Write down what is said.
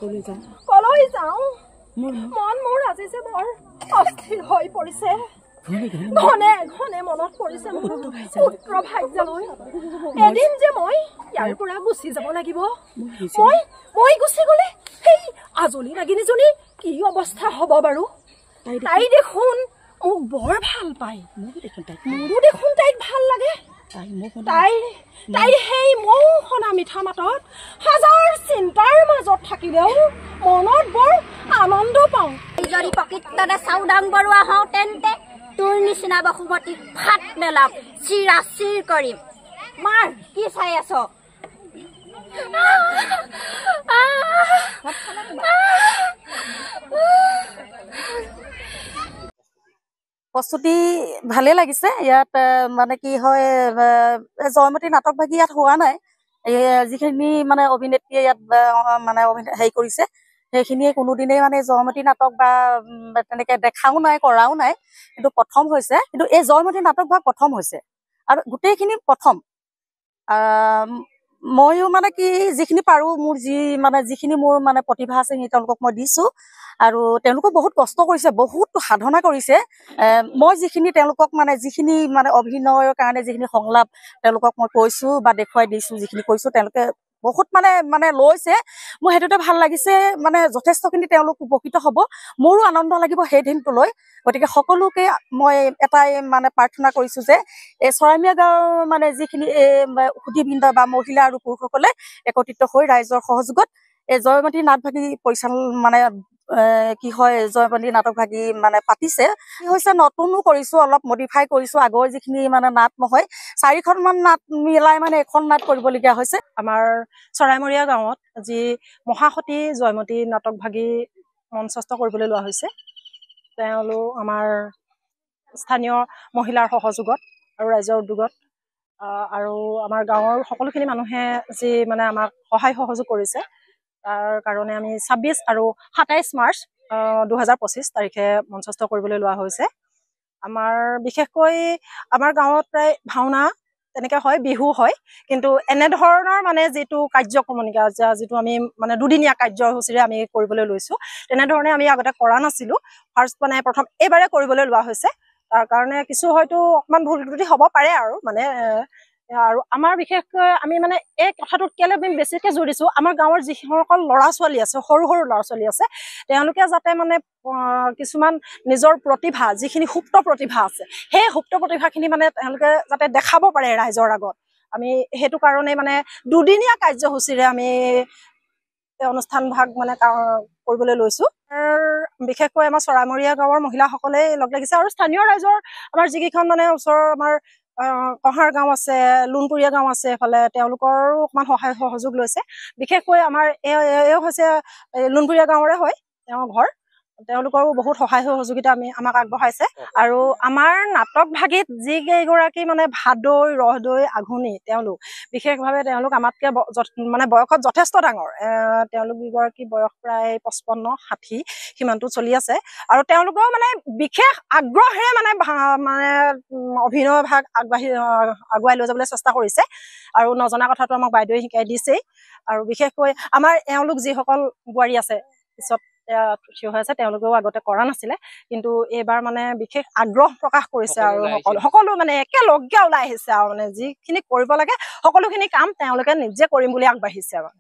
কলৈ যাওঁ মন মোৰ আজি যে বৰ অস্থিৰ হৈ পৰিছে ঘনে ঘনে মনত পৰিছে মোৰ পুত্ৰ ভাগ্যলৈ এদিন যে মই ইয়াৰ পৰা গুচি যাব লাগিব মই গুচি গ'লে সেই আজলি নাগিনীজনী কি অৱস্থা হ'ব বাৰু তাই দেখোন মোক বৰ ভাল পায় মোৰো দেখোন তাইক ভাল লাগে তাইৰ সেই মৌসনা মিঠা মাতত হাজাৰ চিন্তাৰ মাজত থাকিলেও মনত বৰ আনন্দ পাওঁ যদি প্ৰকৃততে চাউদাং বৰুৱা হওঁ তেন্তে তোৰ নিচিনা বসুমতী ফাট মেলাম চিৰাচিৰ কৰিম মাৰ কি চাই আছ প্ৰস্তুতি ভালে লাগিছে ইয়াত মানে কি হয় জয়মতী নাটক ভাগি ইয়াত হোৱা নাই যিখিনি মানে অভিনেত্ৰীয়ে ইয়াত মানে হেৰি কৰিছে সেইখিনিয়ে কোনোদিনেই মানে জয়মতী নাটক বা তেনেকে দেখাও নাই কৰাও নাই কিন্তু প্ৰথম হৈছে কিন্তু এই জয়মতী নাটক ভাগ প্ৰথম হৈছে আৰু গোটেইখিনি প্ৰথম ময়ো মানে কি যিখিনি পাৰো মোৰ যিখিনি মোৰ মানে প্ৰতিভা আছে তেওঁলোকক মই দিছো আৰু তেওঁলোকে বহুত কষ্ট কৰিছে বহুত সাধনা কৰিছে মই যিখিনি তেওঁলোকক মানে যিখিনি মানে অভিনয়ৰ কাৰণে যিখিনি সংলাপ তেওঁলোকক মই কৈছো বা দেখুৱাই দিছো যিখিনি কৈছো তেওঁলোকে বহুত মানে লৈছে মোৰ হেতুতে ভাল লাগিছে মানে যথেষ্টখিনি তেওঁলোক উপকৃত হ'ব মোৰো আনন্দ লাগিব সেই দিনটোলৈ গতিকে সকলোকে মই এটাই মানে প্ৰাৰ্থনা কৰিছো যে এই চৰাইমীয়া গাঁৱৰ মানে যিখিনি সুধীবৃন্দ বা মহিলা আৰু পুৰুষসকলে একত্ৰিত হৈ ৰাইজৰ সহযোগত এই জয়মতী নাটভাগি পৰিচালনা মানে কি হয় জয়মতী নাটক ভাগি মানে পাতিছে কি হৈছে নতুনো কৰিছো অলপ মডিফাই কৰিছো আগৰ যিখিনি মানে নাট নহয় 4খনমান নাট মিলাই মানে এখন নাট কৰিবলগীয়া হৈছে আমাৰ চৰাইমৰীয়া গাঁৱত যি মহাসতী জয়মতী নাটক ভাগি মঞ্চস্থ কৰিবলৈ লোৱা হৈছে তেওঁলোক আমাৰ স্থানীয় মহিলাৰ সহযোগত আৰু ৰাইজৰ উদ্যোগত আৰু আমাৰ গাঁৱৰ সকলোখিনি মানুহে যি মানে আমাক সহায় সহযোগ কৰিছে তাৰ কাৰণে আমি 26 আৰু 27 মাৰ্চ 2025 তাৰিখে মঞ্চস্থ কৰিবলৈ লোৱা হৈছে আমাৰ বিশেষকৈ আমাৰ গাঁৱত প্ৰায় ভাওনা তেনেকৈ হয় বিহু হয় কিন্তু এনেধৰণৰ মানে যিটো কাৰ্যক্ৰমণিকা যিটো আমি মানে দুদিনীয়া কাৰ্যসূচীৰে আমি কৰিবলৈ লৈছোঁ তেনেধৰণে আমি আগতে কৰা নাছিলোঁ ফাৰ্ষ্ট মানে প্ৰথম এইবাৰে কৰিবলৈ লোৱা হৈছে তাৰ কাৰণে কিছু হয়তো অকণমান ভুল ত্ৰুটি হ'ব পাৰে আৰু মানে আৰু আমাৰ বিশেষকৈ আমি মানে এই কথাটোত কেলৈ আমি বেছিকৈ জোৰ দিছোঁ আমাৰ গাঁৱৰ যিসকল ল'ৰা ছোৱালী আছে সৰু সৰু ল'ৰা ছোৱালী আছে তেওঁলোকে যাতে মানে কিছুমান নিজৰ প্ৰতিভা যিখিনি সুপ্ত প্ৰতিভা আছে সেই সুপ্ত প্ৰতিভাখিনি মানে তেওঁলোকে যাতে দেখাব পাৰে ৰাইজৰ আগত আমি সেইটো কাৰণে মানে দুদিনীয়া কাৰ্যসূচীৰে আমি অনুষ্ঠান ভাগ মানে কৰিবলৈ লৈছোঁ বিশেষকৈ আমাৰ চৰাইমৰীয়া গাঁৱৰ মহিলাসকলে লগ লাগিছে আৰু স্থানীয় ৰাইজৰ আমাৰ যিকেইখন মানে ওচৰৰ আমাৰ কহাৰ গাঁও আছে লুণপুৰীয়া গাঁও আছে এইফালে তেওঁলোকৰো অকণমান সহায় সহযোগ লৈছে বিশেষকৈ আমাৰ এই হৈছে লুণপুৰীয়া গাঁৱৰে হয় তেওঁৰ ঘৰ তেওঁলোকৰো বহুত সহায় সহযোগিতা আমাক আগবঢ়াইছে আৰু আমাৰ নাটক ভাগিত যিকেইগৰাকী মানে ভাদৈ ৰহদৈ আঘোণী তেওঁলোক বিশেষভাৱে তেওঁলোক আমাতকৈ মানে বয়সত যথেষ্ট ডাঙৰ তেওঁলোক কেইগৰাকী বয়স প্ৰায় 55-60 সিমানটো চলি আছে আৰু তেওঁলোকেও মানে বিশেষ আগ্ৰহেৰে মানে অভিনয় ভাগ আগুৱাই লৈ যাবলৈ চেষ্টা কৰিছে আৰু নজনা কথাটো আমাক বাইদেৱে শিকাই দিছেই আৰু বিশেষকৈ আমাৰ এওঁলোক যিসকল বোৱাৰী আছে পিছত থিয় হৈ আছে তেওঁলোকেও আগতে কৰা নাছিলে কিন্তু এইবাৰ মানে বিশেষ আগ্ৰহ প্ৰকাশ কৰিছে আৰু সকলো মানে একেলগে ওলাই আহিছে আৰু মানে যিখিনি কৰিব লাগে সকলোখিনি কাম তেওঁলোকে নিজে কৰিম বুলি আগবাঢ়িছে আৰু